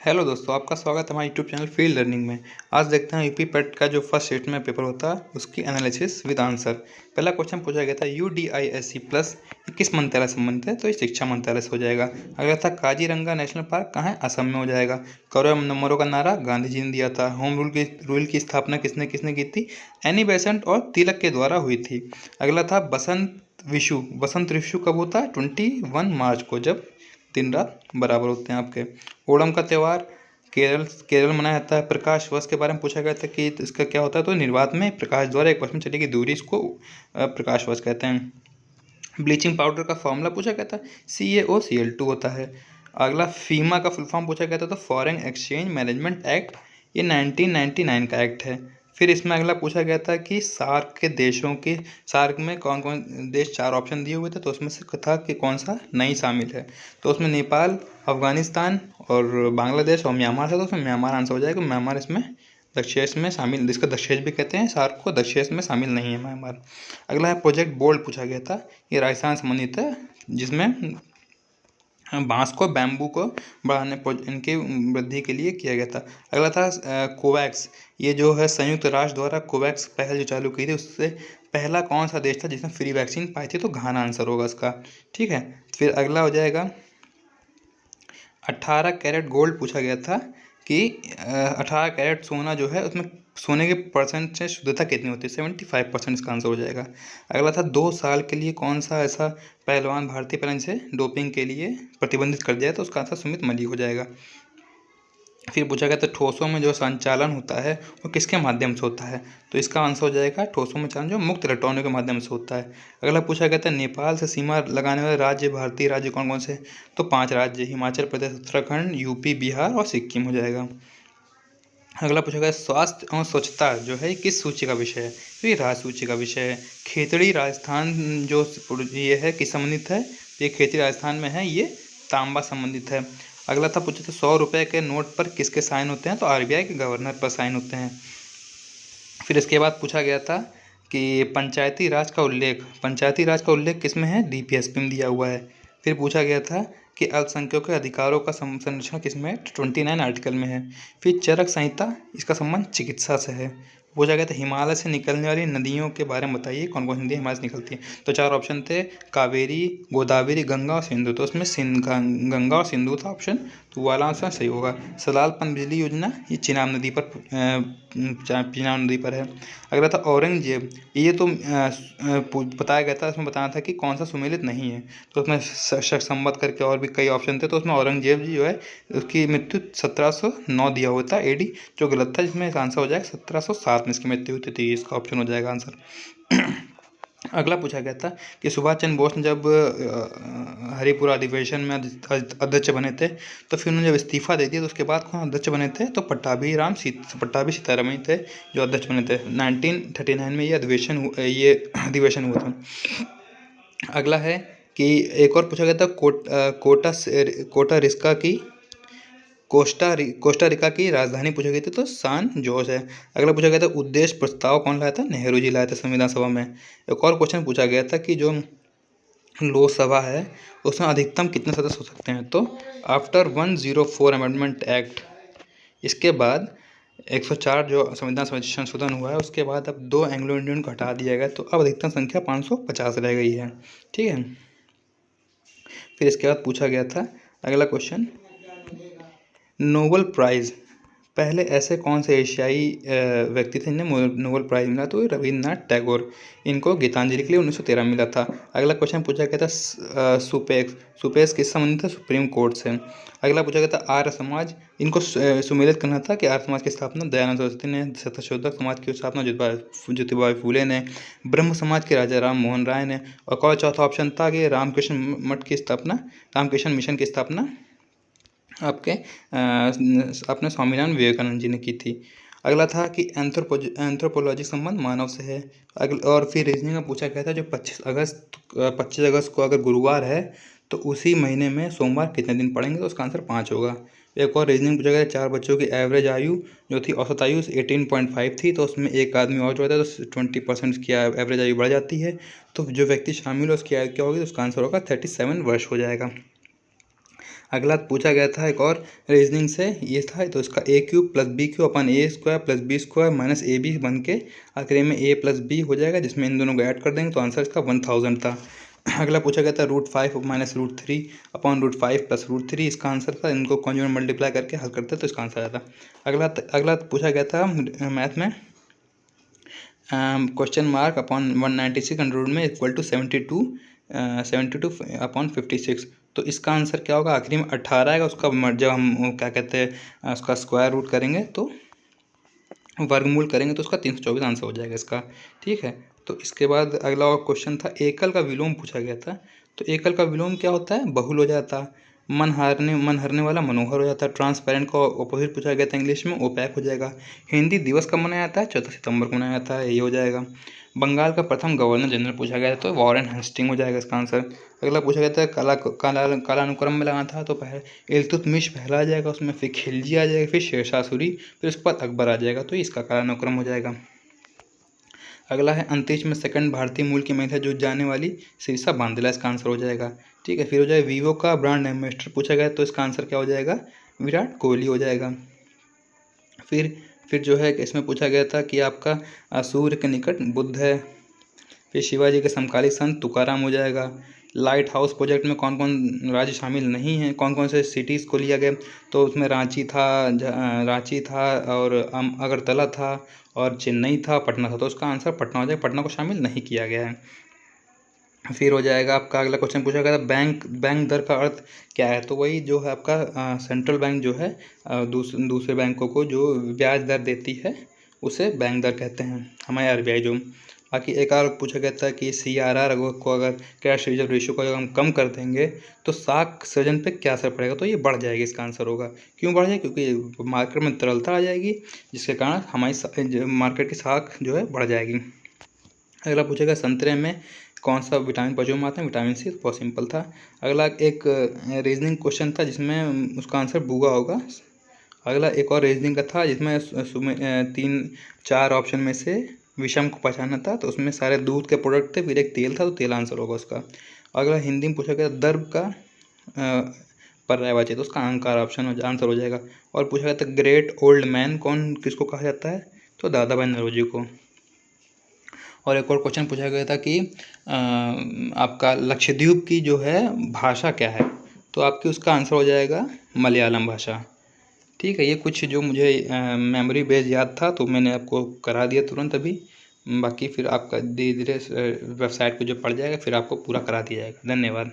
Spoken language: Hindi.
हेलो दोस्तों, आपका स्वागत है हमारे यूट्यूब चैनल फील्ड लर्निंग में। आज देखते हैं यूपी पेट का जो फर्स्ट सेट में पेपर होता है उसकी एनालिसिस विद आंसर। पहला क्वेश्चन पूछा गया था UDISC प्लस किस मंत्रालय से संबंधित है, तो ये शिक्षा मंत्रालय से हो जाएगा। अगला था काजीरंगा नेशनल पार्क कहाँ है, असम में हो जाएगा। करोड़ों नंबरों का नारा गांधी जी ने दिया था। होम रूल की स्थापना किसने किसने की थी, एनी बेसेंट और तिलक के द्वारा हुई थी। अगला था बसंत ऋषु कब होता है, 21 मार्च को, जब दिन रात बराबर होते हैं आपके। ओणम का त्यौहार केरल मनाया जाता है। प्रकाश वर्ष के बारे में पूछा गया था कि इसका क्या होता है, तो निर्वात में प्रकाश द्वारा एक वर्ष में चली गई दूरी, इसको प्रकाश वर्ष कहते हैं। ब्लीचिंग पाउडर का फॉर्मूला पूछा गया था, CaOCl2 होता है। अगला फीमा का फुल फॉर्म पूछा गया था, तो फॉरेन एक्सचेंज मैनेजमेंट एक्ट, ये 1999 का एक्ट है। फिर इसमें अगला पूछा गया था कि सार्क में कौन कौन देश, 4 ऑप्शन दिए हुए थे, तो उसमें से था कि कौन सा नहीं शामिल है। तो उसमें नेपाल, अफगानिस्तान और बांग्लादेश और म्यांमार था, तो उसमें म्यांमार आंसर हो जाएगा। म्यांमार इसमें दक्षेश में शामिल, जिसका दक्षेश भी कहते हैं, सार्क को दक्षेश में शामिल नहीं है म्यांमार। अगला है प्रोजेक्ट बोल्ड पूछा गया था, ये राजस्थान संबंधित है, जिसमें बांस को, बैम्बू को बढ़ाने, इनकी वृद्धि के लिए किया गया था। अगला था कोवैक्स, ये जो है संयुक्त राष्ट्र द्वारा कोवैक्स पहल जो चालू की थी, उससे पहला कौन सा देश था जिसने फ्री वैक्सीन पाई थी, तो घाना आंसर होगा इसका। ठीक है, फिर अगला हो जाएगा 18 कैरेट गोल्ड पूछा गया था कि 18 कैरेट सोना जो है उसमें सोने के परसेंट से शुद्धता कितनी होती है, 75% इसका आंसर हो जाएगा। अगला था 2 साल के लिए कौन सा ऐसा पहलवान भारतीय पहलवान से डोपिंग के लिए प्रतिबंधित कर दिया, तो उसका आंसर सुमित मलिक हो जाएगा। फिर पूछा गया था ठोसों में जो संचालन होता है वो किसके माध्यम से होता है, तो इसका आंसर हो जाएगा ठोसों में चालन जो मुक्त इलेक्ट्रॉनों के माध्यम से होता है। अगला पूछा गया था नेपाल से सीमा लगाने वाले राज्य, भारतीय राज्य कौन कौन से, तो 5 राज्य, हिमाचल प्रदेश, उत्तराखंड, यूपी, बिहार और सिक्किम हो जाएगा। अगला पूछा गया स्वास्थ्य और स्वच्छता जो है किस सूची का विषय है, तो ये राज सूची का विषय है। खेतड़ी राजस्थान जो ये है किस संबंधित है, ये खेतड़ी राजस्थान में है, ये तांबा संबंधित है। अगला था पूछा था 100 रुपये के नोट पर किसके साइन होते हैं, तो RBI के गवर्नर पर साइन होते हैं। फिर इसके बाद पूछा गया था कि पंचायती राज का उल्लेख किस में है, DPSP में दिया हुआ है। फिर पूछा गया था कि अल्पसंख्यकों के अधिकारों का संरक्षण किस में है, 29 आर्टिकल में है। फिर चरक संहिता, इसका संबंध चिकित्सा से है। पूछा गया था हिमालय से निकलने वाली नदियों के बारे में बताइए, कौन कौन सी नदियाँ हिमालय से निकलती हैं, तो 4 ऑप्शन थे, कावेरी, गोदावरी, गंगा और सिंधु, तो उसमें गंगा और सिंधु था ऑप्शन, तो वाला आंसर सही होगा। सलाल पनबिजली योजना, ये चिनाब नदी पर है। अगला था औरंगजेब, ये तो बताया गया था, इसमें बताना था कि कौन सा सुमेलित नहीं है, तो उसमें शक संवत करके और भी कई ऑप्शन थे, तो उसमें औरंगजेब जी जो है उसकी मृत्यु 1709 दिया हुआ था AD, जो गलत था, जिसमें आंसर हो जाएगा 1707 में इसकी मृत्यु हुई थी, इसका ऑप्शन हो जाएगा आंसर। अगला पूछा गया था कि सुभाष चंद्र बोस ने जब हरिपुरा अधिवेशन में अध्यक्ष बने थे, तो फिर उन्होंने जब इस्तीफा दे दिया, तो उसके बाद कौन अध्यक्ष बने थे, तो पट्टाभी सीतारामन थे जो अध्यक्ष बने थे। 1939 में ये अधिवेशन हुआ था। अगला है कि एक और पूछा गया था कोस्टा रिका की राजधानी पूछी गई थी, तो सान जोस है। अगला पूछा गया था उद्देश्य प्रस्ताव कौन लाया था, नेहरू जी लाया था संविधान सभा में। एक और क्वेश्चन पूछा गया था कि जो लोकसभा है उसमें अधिकतम कितने सदस्य हो सकते हैं, तो आफ्टर 104 अमेंडमेंट एक्ट, इसके बाद 104 जो संविधान संशोधन हुआ है, उसके बाद अब 2 एंग्लो इंडियन को हटा दिया गया, तो अब अधिकतम संख्या 550 रह गई है। ठीक है, फिर इसके बाद पूछा गया था अगला क्वेश्चन, नोबेल प्राइज़, पहले ऐसे कौन से एशियाई व्यक्ति थे जिन्हें नोबेल प्राइज़ मिला, तो रविन्द्रनाथ टैगोर, इनको गीतांजलि के लिए 1913 मिला था। अगला क्वेश्चन पूछा गया था सुपेक्स किस संबंधित था, सुप्रीम कोर्ट से। अगला पूछा गया था आर्य समाज, इनको सुमेलित करना था कि आर्य समाज की स्थापना दयानंद सरस्वती ने, सत्यशोधक समाज की स्थापना ज्योतिबा फूले ने, ब्रह्म समाज के राजा राम मोहन राय ने, और चौथा ऑप्शन था कि रामकृष्ण मिशन की स्थापना आपके अपने स्वामीनारायण विवेकानंद जी ने की थी। अगला था कि एंथ्रोपोलॉजी संबंध मानव से है। और फिर रीजनिंग में पूछा गया था जो 25 अगस्त को अगर गुरुवार है, तो उसी महीने में सोमवार कितने दिन पड़ेंगे, तो उसका आंसर 5 होगा। एक और रीजनिंग पूछा गया 4 बच्चों की एवरेज आयु जो थी, औसत आयु 18.5 थी, तो उसमें एक आदमी और जो होता है तो 20% उसकी एवरेज आयु बढ़ जाती है, तो जो व्यक्ति शामिल है उसकी आयु क्या होगी, तो उसका आंसर होगा 37 वर्ष हो जाएगा। अगला पूछा गया था एक और रीजनिंग से, ये था तो इसका A cube plus B cube अपन A square plus B square minus A B बन के आखिरी में ए प्लस बी हो जाएगा, जिसमें इन दोनों को ऐड कर देंगे तो आंसर इसका 1000 था। अगला पूछा गया था √5 माइनस √3 अपॉन √5 प्लस √3, इसका आंसर था। इनको कॉन्जुगेट मल्टीप्लाई करके हल करते तो इसका आंसर आता। अगला पूछा गया था मैथ में question mark upon 196 under root में इक्वल टू 72 अपॉन 56, तो इसका आंसर क्या होगा? आखिरी में 18 आएगा, उसका जब हम क्या कहते हैं उसका स्क्वायर रूट करेंगे तो वर्गमूल करेंगे तो उसका 324 आंसर हो जाएगा इसका। ठीक है, तो इसके बाद अगला और क्वेश्चन था एकल का विलोम पूछा गया था। तो एकल का विलोम क्या होता है? बहुल हो जाता। मन हरने वाला मनोहर हो जाता है। ट्रांसपेरेंट का ऑपोजिट पूछा गया था इंग्लिश में, ओपैक हो जाएगा। हिंदी दिवस कब मनाया जाता है? 14 सितंबर को मनाया जाता है, ये हो जाएगा। बंगाल का प्रथम गवर्नर जनरल पूछा गया था तो वॉरेन हेस्टिंग हो जाएगा इसका आंसर। अगला पूछा गया था कालानुक्रम में लगाना था तो पहले इल्तुतमिश पहला आ जाएगा, उसमें फिर खिलजी आ जाएगा, फिर शेरशाह सूरी, फिर उसके बाद अकबर आ जाएगा, तो इसका कालानुक्रम हो जाएगा। अगला है अंतरिक्ष में सेकंड भारतीय मूल की महिला जो जाने वाली शीर्षा बांदला, इसका आंसर हो जाएगा। ठीक है, फिर हो जाए वीवो का ब्रांड एम्बेसडर पूछा गया तो इसका आंसर क्या हो जाएगा? विराट कोहली हो जाएगा। फिर जो है इसमें पूछा गया था कि आपका सूर्य के निकट बुध है। फिर शिवाजी के समकालीन संत तुकाराम हो जाएगा। लाइट हाउस प्रोजेक्ट में कौन कौन राज्य शामिल नहीं हैं, कौन कौन से सिटीज़ को लिया गया? तो उसमें रांची था और अगरतला था और चेन्नई था, पटना था, तो उसका आंसर पटना हो जाएगा। पटना को शामिल नहीं किया गया है। फिर हो जाएगा आपका अगला क्वेश्चन पूछा गया था बैंक दर का अर्थ क्या है? तो वही जो है आपका सेंट्रल बैंक जो है दूसरे बैंकों को जो ब्याज दर देती है उसे बैंक दर कहते हैं, हमारे RBI जो। बाकी एक और पूछा गया था कि CRR को अगर कैश रिजर्व रेशियो को अगर हम कम कर देंगे तो साख सृजन पे क्या असर पड़ेगा? तो ये बढ़ जाएगी, इसका आंसर होगा। क्यों बढ़ जाएगी? क्योंकि मार्केट में तरलता आ जाएगी, जिसके कारण हमारी मार्केट की साख जो है बढ़ जाएगी। अगला पूछेगा संतरे में कौन सा विटामिन प्रचुर मात्रा में? विटामिन C, बहुत सिंपल था। अगला एक रीजनिंग क्वेश्चन था जिसमें उसका आंसर बूगा होगा। अगला एक और रीजनिंग का था जिसमें 3-4 ऑप्शन में से विषम को पहचानना था, तो उसमें सारे दूध के प्रोडक्ट थे, फिर एक तेल था, तो तेल आंसर होगा उसका। अगला हिंदी में पूछा गया दर्भ का पर्यायवाची, तो उसका अहंकार ऑप्शन आंसर हो जाएगा। और पूछा गया था ग्रेट ओल्ड मैन किसको कहा जाता है? तो दादा भाई नौरोजी को। और एक और क्वेश्चन पूछा गया था कि आपका लक्षद्वीप की जो है भाषा क्या है? तो आपकी उसका आंसर हो जाएगा मलयालम भाषा। ठीक है, ये कुछ जो मुझे मेमोरी बेस याद था तो मैंने आपको करा दिया तुरंत अभी। बाकी फिर आपका धीरे धीरे वेबसाइट पे जो पड़ जाएगा फिर आपको पूरा करा दिया जाएगा। धन्यवाद।